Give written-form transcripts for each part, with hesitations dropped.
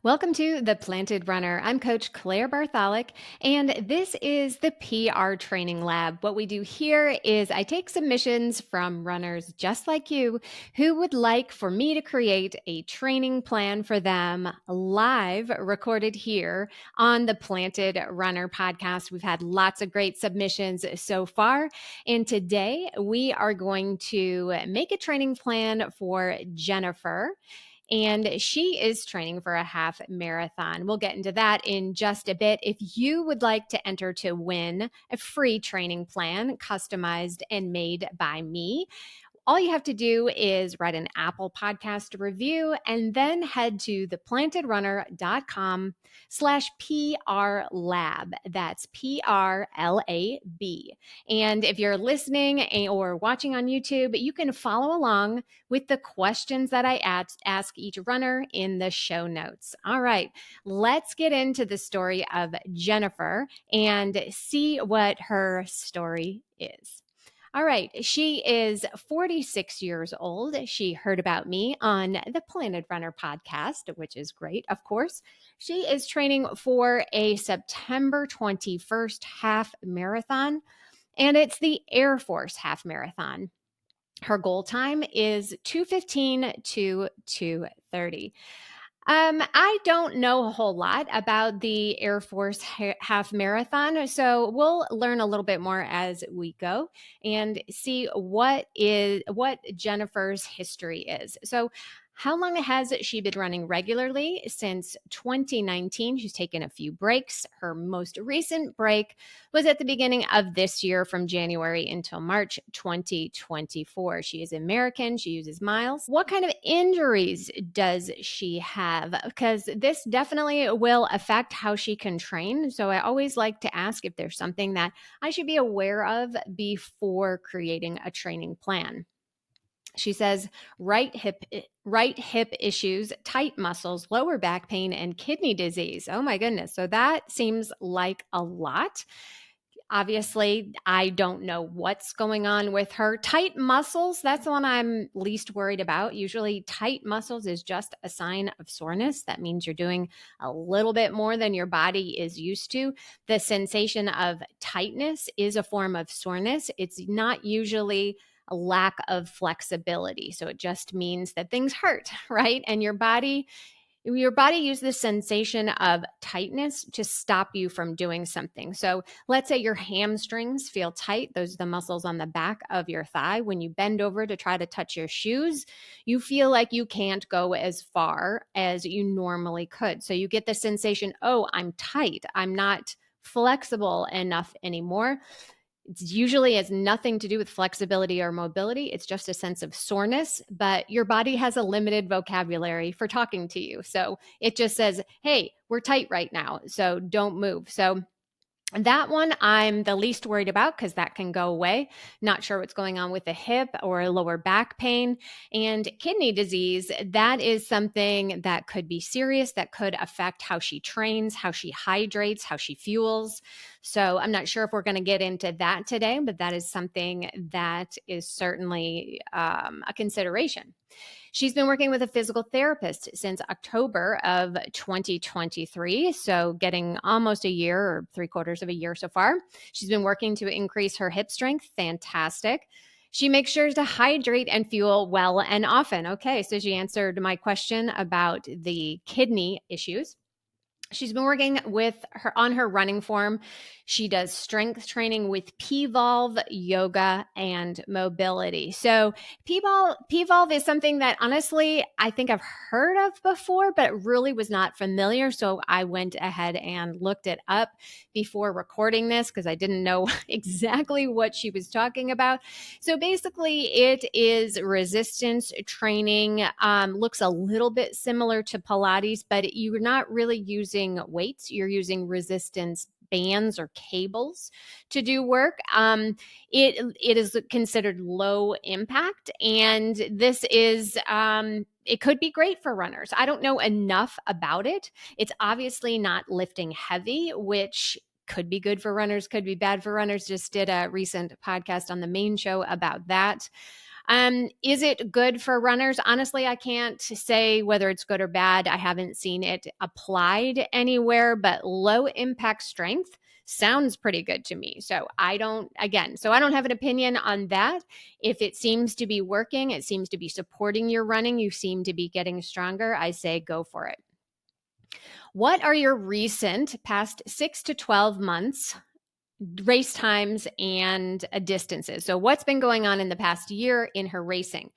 Welcome to The Planted Runner. I'm Coach Claire Bartholic, and this is the PR Training Lab. What we do here is I take submissions from runners just like you who would like for me to create a training plan for them live recorded here on the Planted Runner podcast. We've had lots of great submissions so far, and today we are going to make a training plan for Jennifer. And she is training for a half marathon. We'll get into that in just a bit. If you would like to enter to win a free training plan customized and made by me, all you have to do is write an Apple podcast review and then head to theplantedrunner.com/PR lab. That's PRLAB. And if you're listening or watching on YouTube, you can follow along with the questions that I ask each runner in the show notes. All right, let's get into the story of Jennifer and see what her story is. All right. She is 46 years old. She heard about me on the Planet Runner podcast, which is great, of course. She is training for a September 21st half marathon, and it's the Air Force half marathon. Her goal time is 2:15 to 2:30. I don't know a whole lot about the Air Force half marathon, so we'll learn a little bit more as we go and see what Jennifer's history is. So, how long has she been running regularly? Since 2019. She's taken a few breaks. Her most recent break was at the beginning of this year from January until March 2024. She is American. She uses miles. What kind of injuries does she have? Because this definitely will affect how she can train. So I always like to ask if there's something that I should be aware of before creating a training plan. She says right hip issues, tight muscles, lower back pain, and kidney disease. Oh my goodness. So that seems like a lot. Obviously, I don't know what's going on with her. Tight muscles, that's the one I'm least worried about. Usually, tight muscles is just a sign of soreness. That means you're doing a little bit more than your body is used to. The sensation of tightness is a form of soreness. It's not usually a lack of flexibility. So it just means that things hurt, right? And your body uses the sensation of tightness to stop you from doing something. So let's say your hamstrings feel tight. Those are the muscles on the back of your thigh. When you bend over to try to touch your shoes, you feel like you can't go as far as you normally could. So you get the sensation, oh, I'm tight. I'm not flexible enough anymore. It usually has nothing to do with flexibility or mobility. It's just a sense of soreness, but your body has a limited vocabulary for talking to you. So it just says, hey, we're tight right now, so don't move. So that one I'm the least worried about because that can go away. Not sure what's going on with the hip or lower back pain. And kidney disease, that is something that could be serious, that could affect how she trains, how she hydrates, how she fuels. So I'm not sure if we're going to get into that today, but that is something that is certainly a consideration. She's been working with a physical therapist since October of 2023, so getting almost a year or 3/4 of a year so far. She's been working to increase her hip strength. Fantastic. She makes sure to hydrate and fuel well and often. Okay, so she answered my question about the kidney issues. She's been working with her on her running form. She does strength training with P-Volve, yoga, and mobility. So P-Volve is something that honestly I think I've heard of before, but really was not familiar. So I went ahead and looked it up before recording this because I didn't know exactly what she was talking about. So basically, it is resistance training. Looks a little bit similar to Pilates, but you're not really using weights. You're using resistance bands or cables to do work. It is considered low impact, and this is it could be great for runners. I don't know enough about it. It's obviously not lifting heavy, which could be good for runners, could be bad for runners. Just did a recent podcast on the main show about that. Is it good for runners? Honestly, I can't say whether it's good or bad. I haven't seen it applied anywhere, but low impact strength sounds pretty good to me. So I don't have an opinion on that. If it seems to be working, it seems to be supporting your running, you seem to be getting stronger, I say go for it. What are your recent past 6 to 12 months race times and distances? So, what's been going on in the past year in her racing?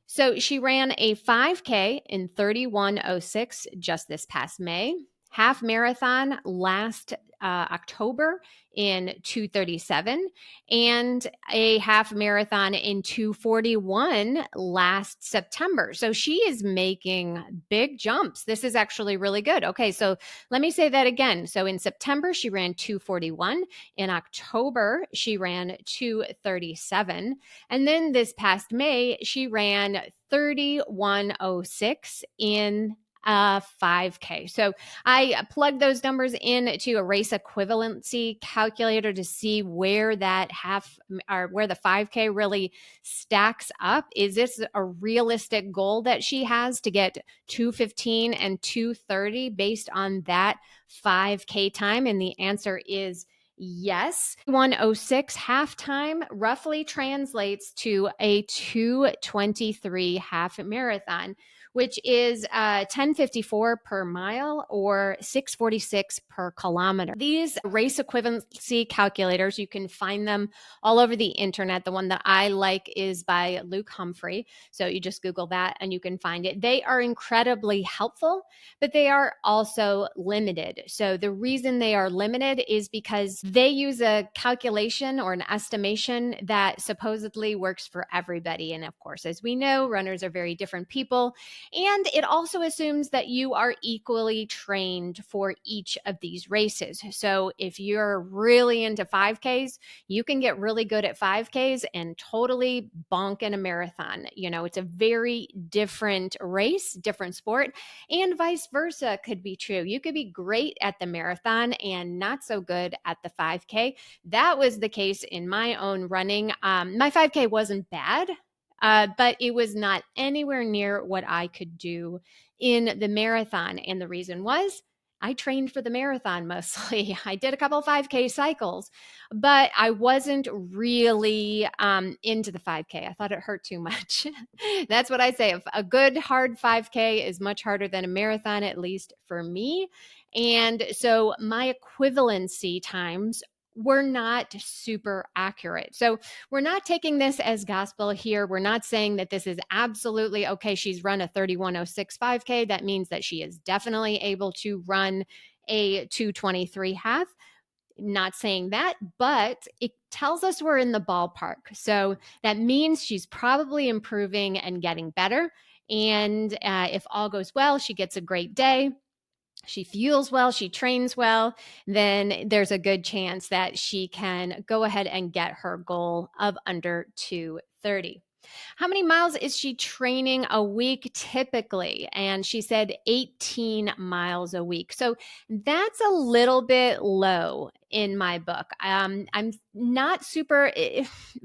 So, she ran a 5K in 31:06 just this past May, half marathon last October in 2:37, and a half marathon in 2:41 last September. So she is making big jumps. This is actually really good. Okay, so let me say that again. So in September, she ran 2:41. In October, she ran 2:37. And then this past May, she ran 31:06 in 5K. So I plugged those numbers into a race equivalency calculator to see where that half or where the 5K really stacks up. Is this a realistic goal that she has to get 2:15 and 2:30 based on that 5K time? And the answer is yes. 1:06 halftime roughly translates to a 2:23 half marathon, which is 10:54 per mile or 6:46 per kilometer. These race equivalency calculators, you can find them all over the internet. The one that I like is by Luke Humphrey. So you just Google that and you can find it. They are incredibly helpful, but they are also limited. So the reason they are limited is because they use a calculation or an estimation that supposedly works for everybody. And of course, as we know, runners are very different people. And it also assumes that you are equally trained for each of these races. So if you're really into 5Ks, you can get really good at 5Ks and totally bonk in a marathon. You know, it's a very different race, different sport, and vice versa could be true. You could be great at the marathon and not so good at the 5K. That was the case in my own running. My 5K wasn't bad. But it was not anywhere near what I could do in the marathon. And the reason was I trained for the marathon mostly. I did a couple of 5K cycles, but I wasn't really into the 5K. I thought it hurt too much. That's what I say. A good hard 5K is much harder than a marathon, at least for me. And so my equivalency times were not super accurate. So we're not taking this as gospel here. We're not saying that this is absolutely okay. She's run a 31:06 5K. That means that she is definitely able to run a 2:23 half. Not saying that, but it tells us we're in the ballpark. So that means she's probably improving and getting better. And if all goes well, she gets a great day, she fuels well, she trains well, then there's a good chance that she can go ahead and get her goal of under 2:30. How many miles is she training a week typically? And she said 18 miles a week. So that's a little bit low in my book. I'm not super,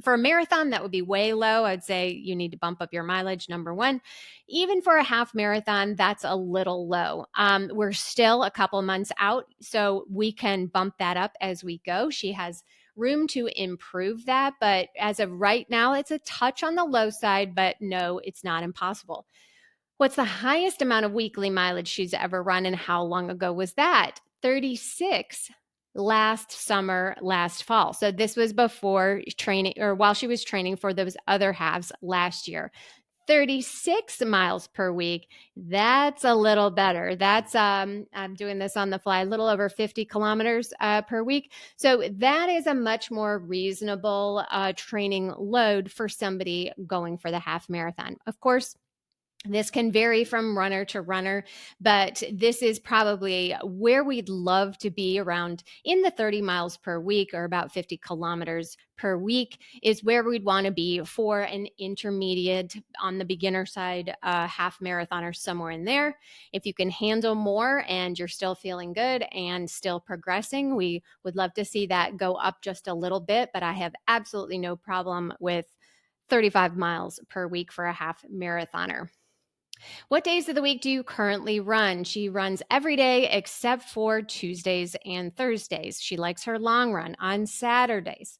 for a marathon, that would be way low. I'd say you need to bump up your mileage, number one. Even for a half marathon, that's a little low. We're still a couple months out, so we can bump that up as we go. She has room to improve that. But as of right now, it's a touch on the low side, but no, it's not impossible. What's the highest amount of weekly mileage she's ever run, and how long ago was that? 36 last summer, last fall. So this was before training or while she was training for those other halves last year. 36 miles per week. That's a little better. That's I'm doing this on the fly, a little over 50 kilometers per week. So that is a much more reasonable training load for somebody going for the half marathon. Of course, this can vary from runner to runner, but this is probably where we'd love to be, around in the 30 miles per week or about 50 kilometers per week is where we'd want to be for an intermediate on the beginner side, half marathon or somewhere in there. If you can handle more and you're still feeling good and still progressing, we would love to see that go up just a little bit, but I have absolutely no problem with 35 miles per week for a half marathoner. What days of the week do you currently run? She runs every day except for Tuesdays and Thursdays. She likes her long run on Saturdays.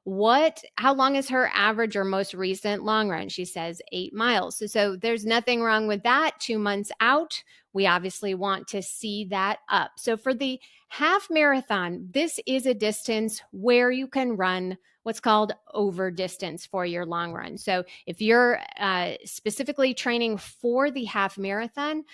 How long is her average or most recent long run? She says 8 miles. So there's nothing wrong with that. 2 months out, we obviously want to see that up. So for the half marathon, this is a distance where you can run what's called over distance for your long run. So if you're specifically training for the half marathon,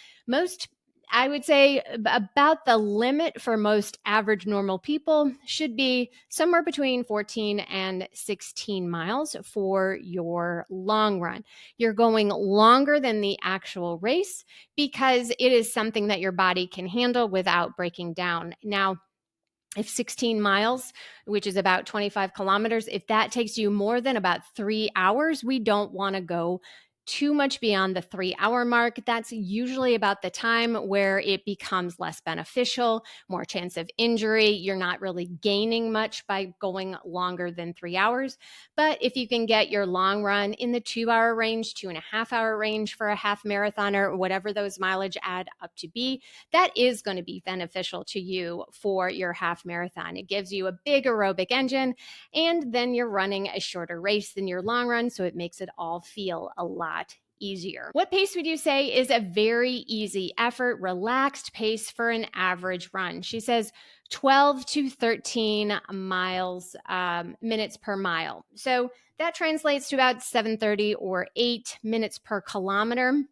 I would say about the limit for most average normal people should be somewhere between 14 and 16 miles for your long run. You're going longer than the actual race because it is something that your body can handle without breaking down. Now, if 16 miles, which is about 25 kilometers, if that takes you more than about 3 hours, we don't want to go too much beyond the 3 hour mark. That's usually about the time where it becomes less beneficial, more chance of injury. You're not really gaining much by going longer than 3 hours. But if you can get your long run in the 2 hour range, 2.5 hour range for a half marathoner, whatever those mileage add up to be, that is going to be beneficial to you for your half marathon. It gives you a big aerobic engine, and then you're running a shorter race than your long run, so it makes it all feel a lot easier. What pace would you say is a very easy effort, relaxed pace for an average run? She says 12 to 13 miles, minutes per mile. So that translates to about 7:30 or 8 minutes per kilometer.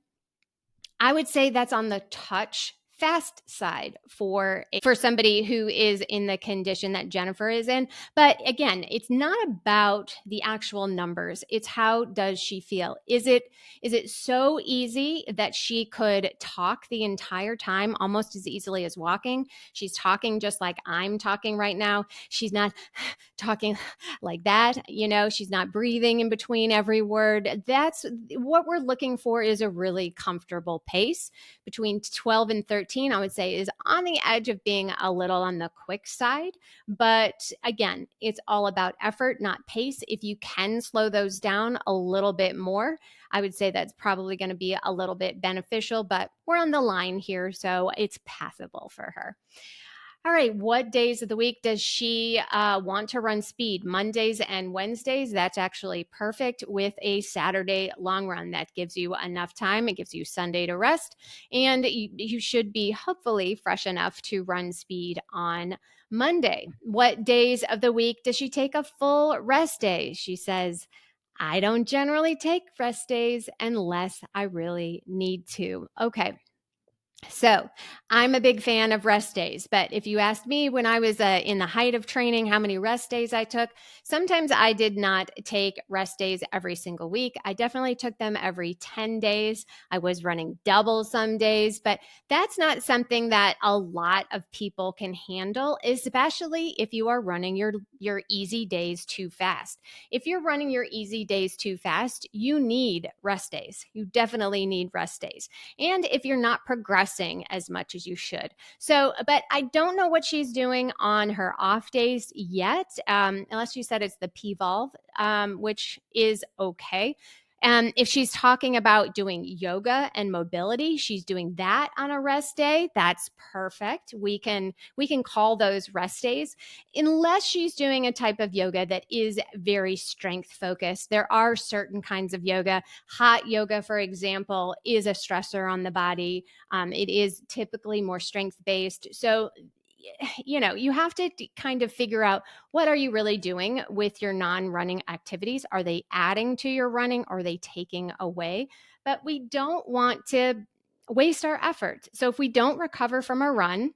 I would say that's on the touch fast side for somebody who is in the condition that Jennifer is in. But again, it's not about the actual numbers. It's how does she feel? Is it so easy that she could talk the entire time almost as easily as walking? She's talking just like I'm talking right now. She's not talking like that, she's not breathing in between every word. That's what we're looking for, is a really comfortable pace. Between 12 and 13, I would say, is on the edge of being a little on the quick side. But again, it's all about effort, not pace. If you can slow those down a little bit more, I would say that's probably going to be a little bit beneficial, but we're on the line here, so it's passable for her. All right, what days of the week does she want to run speed? Mondays and Wednesdays. That's actually perfect with a Saturday long run. That gives you enough time. It gives you Sunday to rest, and you should be hopefully fresh enough to run speed on Monday. What days of the week does she take a full rest day? She says, I don't generally take rest days unless I really need to. Okay. So I'm a big fan of rest days, but if you asked me when I was in the height of training how many rest days I took, sometimes I did not take rest days every single week. I definitely took them every 10 days. I was running double some days, but that's not something that a lot of people can handle, especially if you are running your easy days too fast. If you're running your easy days too fast, you need rest days. You definitely need rest days. And if you're not progressing as much as you should. So, but I don't know what she's doing on her off days yet, unless she said it's the P-Volve, which is okay. If she's talking about doing yoga and mobility, she's doing that on a rest day. That's perfect. We can call those rest days, unless she's doing a type of yoga that is very strength focused. There are certain kinds of yoga. Hot yoga, for example, is a stressor on the body. It is typically more strength based. So you have to kind of figure out, what are you really doing with your non-running activities? Are they adding to your running? Or are they taking away? But we don't want to waste our effort. So if we don't recover from a run,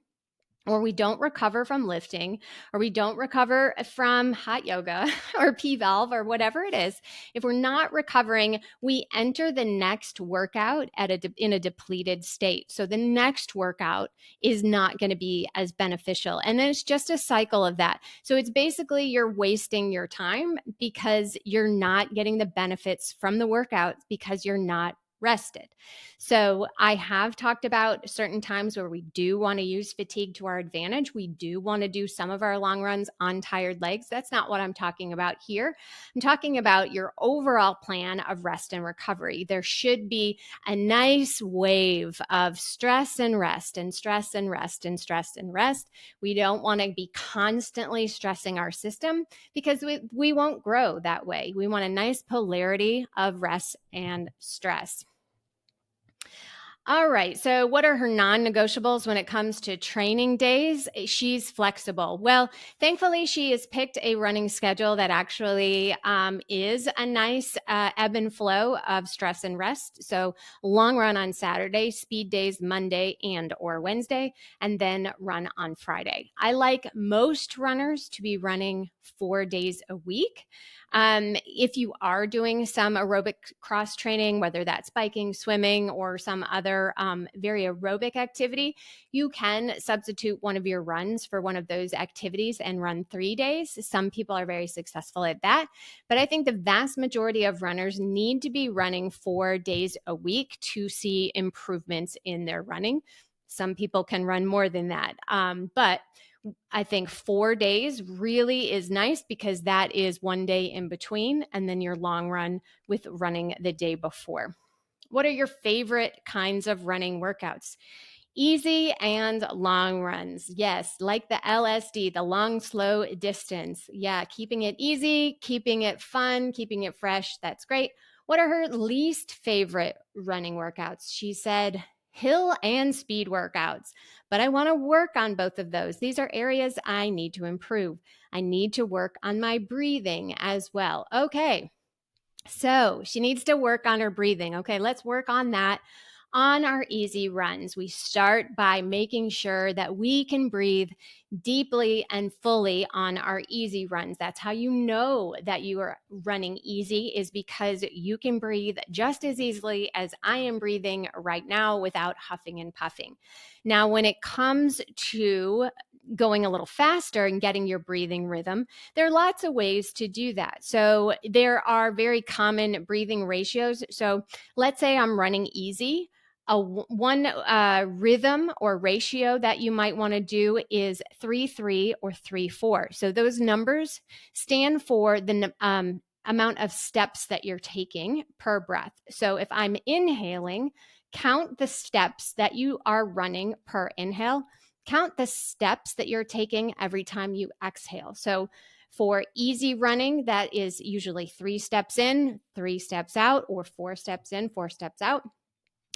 or we don't recover from lifting, or we don't recover from hot yoga or P-Valve or whatever it is, if we're not recovering, we enter the next workout in a depleted state. So the next workout is not going to be as beneficial. And then it's just a cycle of that. So it's basically you're wasting your time because you're not getting the benefits from the workout because you're not rested. So I have talked about certain times where we do want to use fatigue to our advantage. We do want to do some of our long runs on tired legs. That's not what I'm talking about here. I'm talking about your overall plan of rest and recovery. There should be a nice wave of stress and rest and stress and rest and stress and rest. We don't want to be constantly stressing our system because we won't grow that way. We want a nice polarity of rest and stress. All right. So, what are her non negotiables when it comes to training days? She's flexible. Well, thankfully, she has picked a running schedule that actually is a nice ebb and flow of stress and rest. So, long run on Saturday, speed days Monday and or Wednesday, and then run on Friday. I like most runners to be running 4 days a week. If you are doing some aerobic cross training, whether that's biking, swimming, or some other very aerobic activity, you can substitute one of your runs for one of those activities and run 3 days. Some people are very successful at that, but I think the vast majority of runners need to be running 4 days a week to see improvements in their running. Some people can run more than that, but I think 4 days really is nice because that is 1 day in between and then your long run with running the day before. What are your favorite kinds of running workouts? Easy and long runs. Yes, like the LSD, the long, slow distance. Yeah, keeping it easy, keeping it fun, keeping it fresh. That's great. What are her least favorite running workouts? She said hill and speed workouts, but I want to work on both of those. These are areas I need to improve. I need to work on my breathing as well. Okay. So she needs to work on her breathing. Okay, let's work on that on our easy runs. We start by making sure that we can breathe deeply and fully on our easy runs. That's how you know that you are running easy, is because you can breathe just as easily as I am breathing right now without huffing and puffing. Now, when it comes to going a little faster and getting your breathing rhythm, there are lots of ways to do that. So there are very common breathing ratios. So let's say I'm running easy. One rhythm or ratio that you might want to do is 3-3 or 3-4. So those numbers stand for the amount of steps that you're taking per breath. So if I'm inhaling, count the steps that you are running per inhale. Count the steps that you're taking every time you exhale. So for easy running, that is usually 3 steps in, 3 steps out, or 4 steps in, 4 steps out.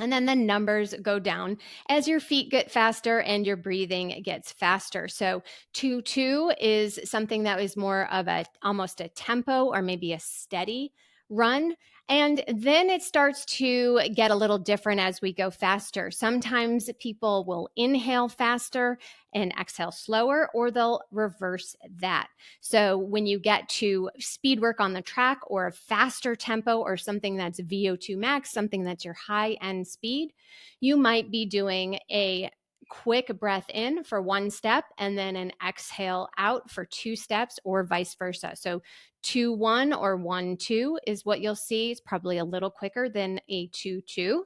And then the numbers go down as your feet get faster and your breathing gets faster. So 2-2 is something that is more of almost a tempo or maybe a steady run. And then it starts to get a little different as we go faster. Sometimes people will inhale faster and exhale slower, or they'll reverse that. So when you get to speed work on the track or a faster tempo or something that's VO2 max, something that's your high end speed, you might be doing a quick breath in for 1 step and then an exhale out for 2 steps, or vice versa. So 2-1 or 1-2 is what you'll see. It's probably a little quicker than a 2-2.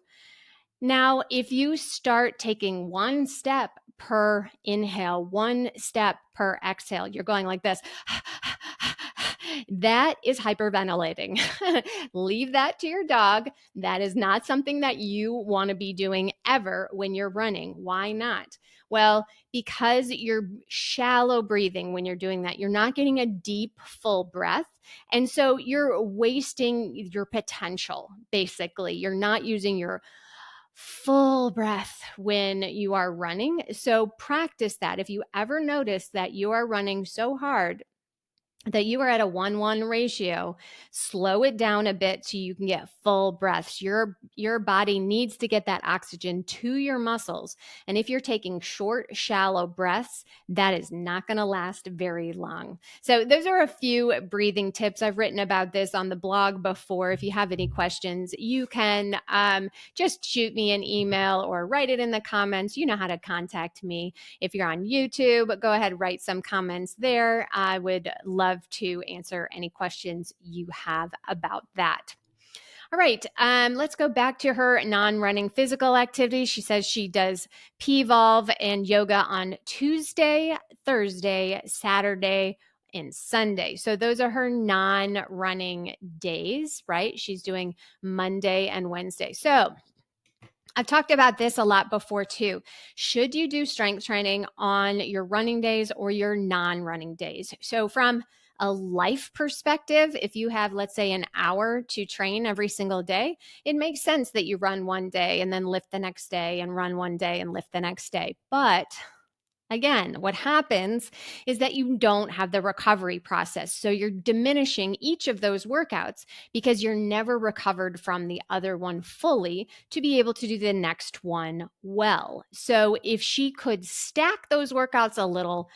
Now, if you start taking 1 step per inhale, 1 step per exhale, you're going like this. That is hyperventilating. Leave that to your dog. That is not something that you want to be doing ever when you're running. Why not? Well, because you're shallow breathing when you're doing that. You're not getting a deep, full breath. And so you're wasting your potential, basically. You're not using your full breath when you are running. So practice that. If you ever notice that you are running so hard that you are at a 1-1 ratio, slow it down a bit so you can get full breaths. Your body needs to get that oxygen to your muscles. And if you're taking short, shallow breaths, that is not going to last very long. So those are a few breathing tips. I've written about this on the blog before. If you have any questions, you can just shoot me an email or write it in the comments. You know how to contact me. If you're on YouTube, go ahead, write some comments there. I would love to answer any questions you have about that. All right, let's go back to her non-running physical activity. She says she does P-Volve and yoga on Tuesday, Thursday, Saturday, and Sunday. So those are her non-running days, right? She's doing Monday and Wednesday. So I've talked about this a lot before too. Should you do strength training on your running days or your non running days? So, from a life perspective, if you have, let's say, an hour to train every single day, it makes sense that you run one day and then lift the next day and run one day and lift the next day. But again, what happens is that you don't have the recovery process. So you're diminishing each of those workouts because you're never recovered from the other one fully to be able to do the next one well. So if she could stack those workouts a little,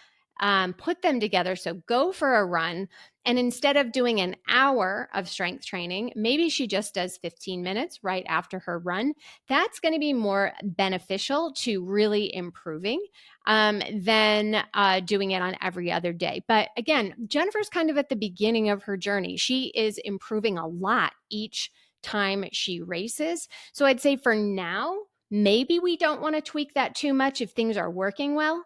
put them together. So go for a run. And instead of doing an hour of strength training, maybe she just does 15 minutes right after her run. That's going to be more beneficial to really improving than doing it on every other day. But again, Jennifer's kind of at the beginning of her journey. She is improving a lot each time she races. So I'd say for now, maybe we don't want to tweak that too much if things are working well.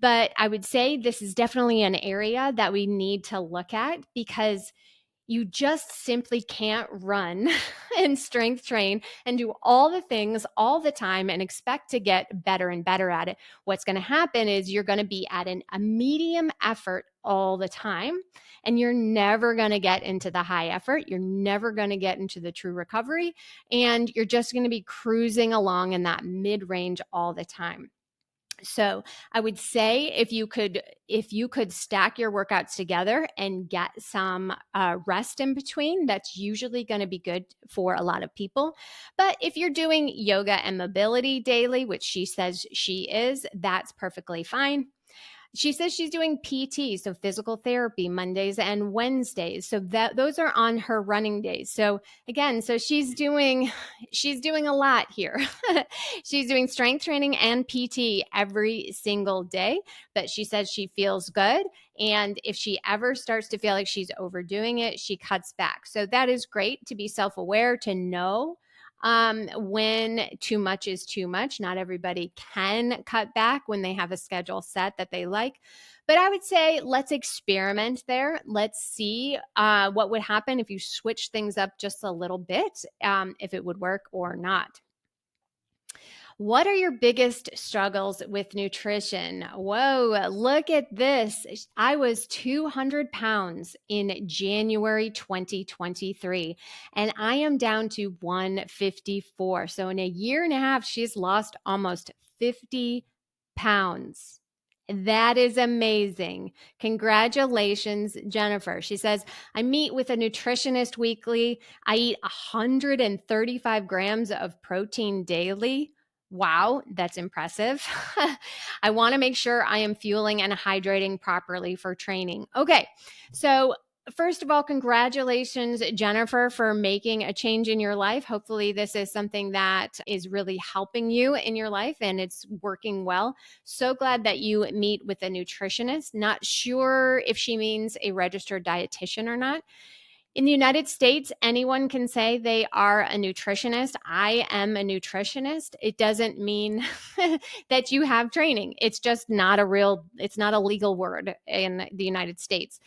But I would say this is definitely an area that we need to look at because you just simply can't run and strength train and do all the things all the time and expect to get better and better at it. What's going to happen is you're going to be at a medium effort all the time, and you're never going to get into the high effort. You're never going to get into the true recovery, and you're just going to be cruising along in that mid range all the time. So I would say if you could stack your workouts together and get some rest in between, that's usually going to be good for a lot of people. But if you're doing yoga and mobility daily, which she says she is, that's perfectly fine. She says she's doing PT, so physical therapy, Mondays and Wednesdays. So that those are on her running days. So again, so she's doing a lot here. She's doing strength training and PT every single day, but she says she feels good. And if she ever starts to feel like she's overdoing it, she cuts back. So that is great to be self-aware, to know when too much is too much. Not everybody can cut back when they have a schedule set that they like. But I would say let's experiment there. Let's see what would happen if you switch things up just a little bit, if it would work or not. What are your biggest struggles with nutrition? Whoa, look at this. I was 200 pounds in January 2023, and I am down to 154. So in a year and a half, she's lost almost 50 pounds. That is amazing. Congratulations, Jennifer. She says, I meet with a nutritionist weekly. I eat 135 grams of protein daily. Wow, that's impressive. I want to make sure I am fueling and hydrating properly for training. Okay, so first of all, congratulations, Jennifer, for making a change in your life. Hopefully, this is something that is really helping you in your life and it's working well. So glad that you meet with a nutritionist. Not sure if she means a registered dietitian or not. In the United States, anyone can say they are a nutritionist. I am a nutritionist. It doesn't mean that you have training. It's just not it's not a legal word in the United States.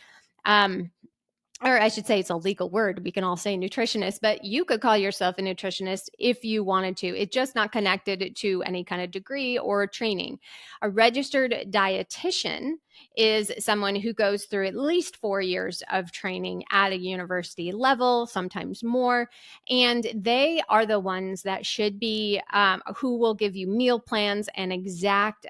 Or I should say it's a legal word. We can all say nutritionist, but you could call yourself a nutritionist if you wanted to. It's just not connected to any kind of degree or training. A registered dietitian is someone who goes through at least 4 years of training at a university level, sometimes more. And they are the ones that should be, who will give you meal plans and exact,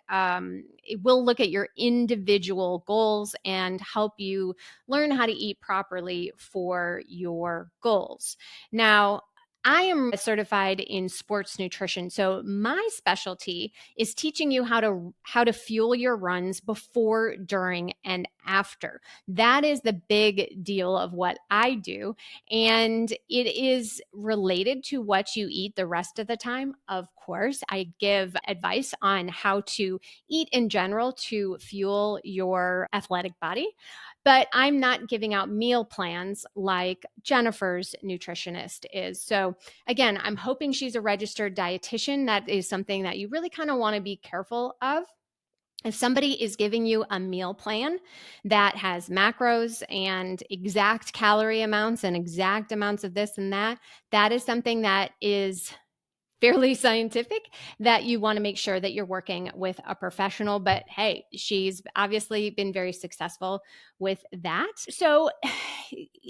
it will look at your individual goals and help you learn how to eat properly for your goals. Now, I am certified in sports nutrition. So my specialty is teaching you how to fuel your runs before, during, and after. That is the big deal of what I do. And it is related to what you eat the rest of the time. Of course, I give advice on how to eat in general to fuel your athletic body. But I'm not giving out meal plans like Jennifer's nutritionist is. So, again, I'm hoping she's a registered dietitian. That is something that you really kind of want to be careful of. If somebody is giving you a meal plan that has macros and exact calorie amounts and exact amounts of this and that, that is something that is fairly scientific, that you want to make sure that you're working with a professional. But hey, she's obviously been very successful with that. So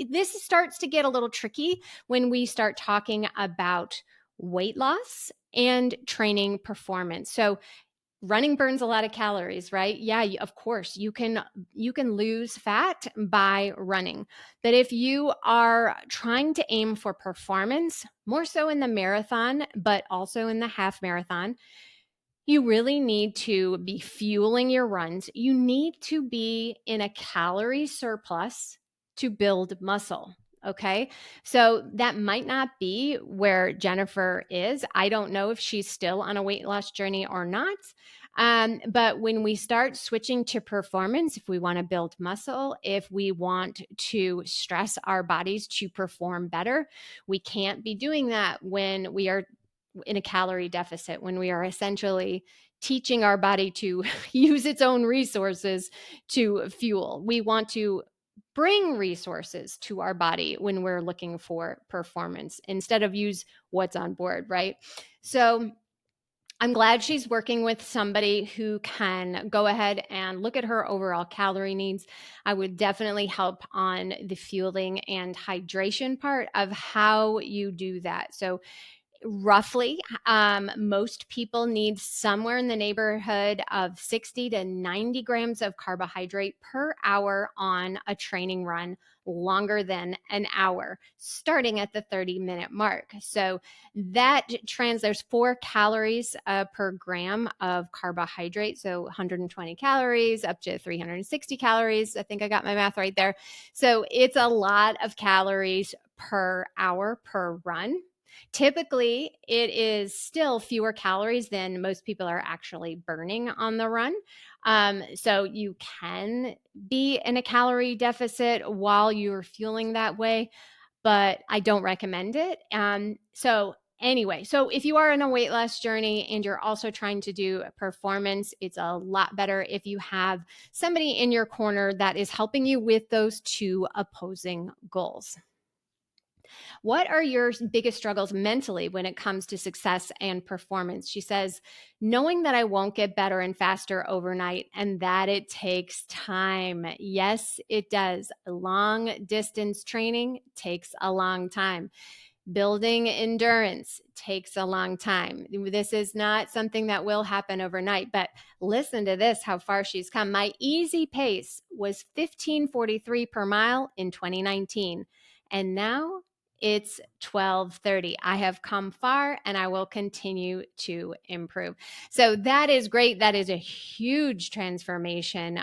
this starts to get a little tricky when we start talking about weight loss and training performance. So running burns a lot of calories, right? Yeah, of course you can lose fat by running. But if you are trying to aim for performance, more so in the marathon, but also in the half marathon, you really need to be fueling your runs. You need to be in a calorie surplus to build muscle. Okay. So that might not be where Jennifer is. I don't know if she's still on a weight loss journey or not. But when we start switching to performance, if we want to build muscle, if we want to stress our bodies to perform better, we can't be doing that when we are in a calorie deficit, when we are essentially teaching our body to use its own resources to fuel. We want to bring resources to our body when we're looking for performance instead of use what's on board, right? So I'm glad she's working with somebody who can go ahead and look at her overall calorie needs. I would definitely help on the fueling and hydration part of how you do that. So roughly, most people need somewhere in the neighborhood of 60 to 90 grams of carbohydrate per hour on a training run longer than an hour, starting at the 30-minute mark. So that there's 4 calories per gram of carbohydrate. So 120 calories up to 360 calories. I think I got my math right there. So it's a lot of calories per hour per run. Typically, it is still fewer calories than most people are actually burning on the run. So you can be in a calorie deficit while you're fueling that way, but I don't recommend it. Anyway, so if you are in a weight loss journey and you're also trying to do performance, it's a lot better if you have somebody in your corner that is helping you with those two opposing goals. What are your biggest struggles mentally when it comes to success and performance? She says, knowing that I won't get better and faster overnight and that it takes time. Yes, it does. Long distance training takes a long time. Building endurance takes a long time. This is not something that will happen overnight, but listen to this, how far she's come. My easy pace was 15:43 per mile in 2019, and now it's 12:30. I have come far and I will continue to improve. So that is great. That is a huge transformation.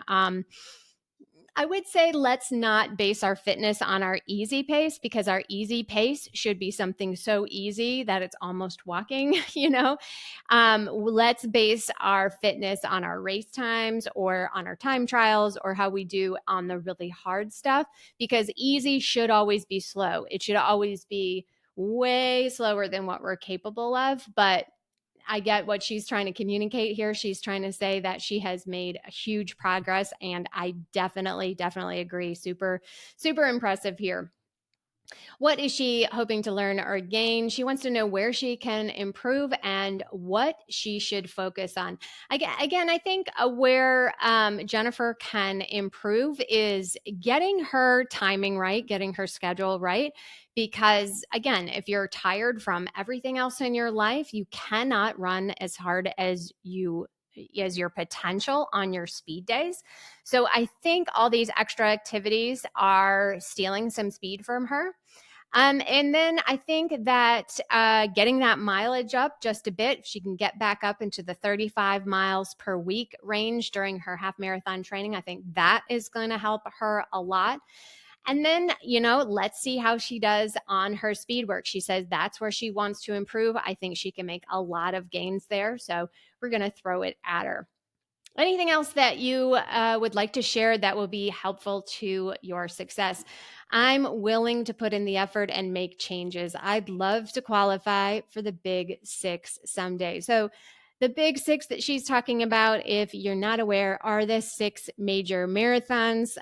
I would say let's not base our fitness on our easy pace, because our easy pace should be something so easy that it's almost walking, you know. Let's base our fitness on our race times or on our time trials or how we do on the really hard stuff, because easy should always be slow. It should always be way slower than what we're capable of. But I get what she's trying to communicate here. She's trying to say that she has made a huge progress, and I definitely agree. Super, super impressive here. What is she hoping to learn or gain? She wants to know where she can improve and what she should focus on. Again, I think where Jennifer can improve is getting her timing right, getting her schedule right. Because again, if you're tired from everything else in your life, you cannot run as hard as your potential on your speed days. So I think all these extra activities are stealing some speed from her. And then I think that getting that mileage up just a bit, she can get back up into the 35 miles per week range during her half marathon training. I think that is going to help her a lot. And then, let's see how she does on her speed work. She says that's where she wants to improve. I think she can make a lot of gains there. So we're going to throw it at her. Anything else that you would like to share that will be helpful to your success? I'm willing to put in the effort and make changes. I'd love to qualify for the big six someday. So, the big six that she's talking about, if you're not aware, are the six major marathons.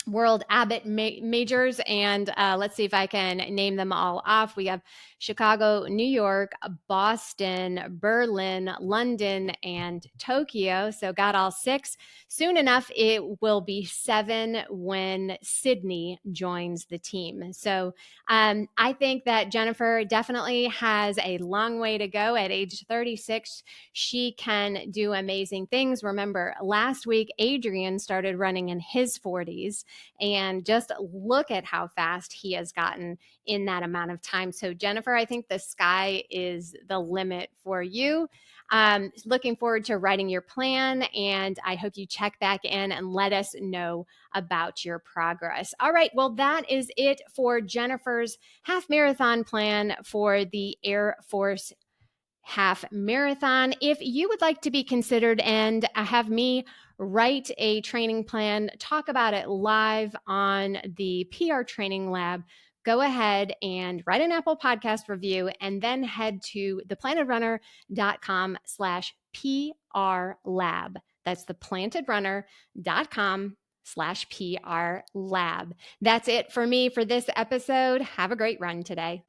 World Abbott majors, and let's see if I can name them all off. We have Chicago, New York, Boston, Berlin, London, and Tokyo. So got all six. Soon enough, it will be seven when Sydney joins the team. So I think that Jennifer definitely has a long way to go. At age 36, she can do amazing things. Remember, last week, Adrian started running in his 40s, and just look at how fast he has gotten in that amount of time. So, Jennifer, I think the sky is the limit for you. Looking forward to writing your plan, and I hope you check back in and let us know about your progress. All right, well, that is it for Jennifer's half marathon plan for the Air Force half marathon. If you would like to be considered and have me write a training plan, talk about it live on the PR Training Lab, go ahead and write an Apple Podcast review and then head to theplantedrunner.com/PR lab. That's theplantedrunner.com/PR lab. That's it for me for this episode. Have a great run today.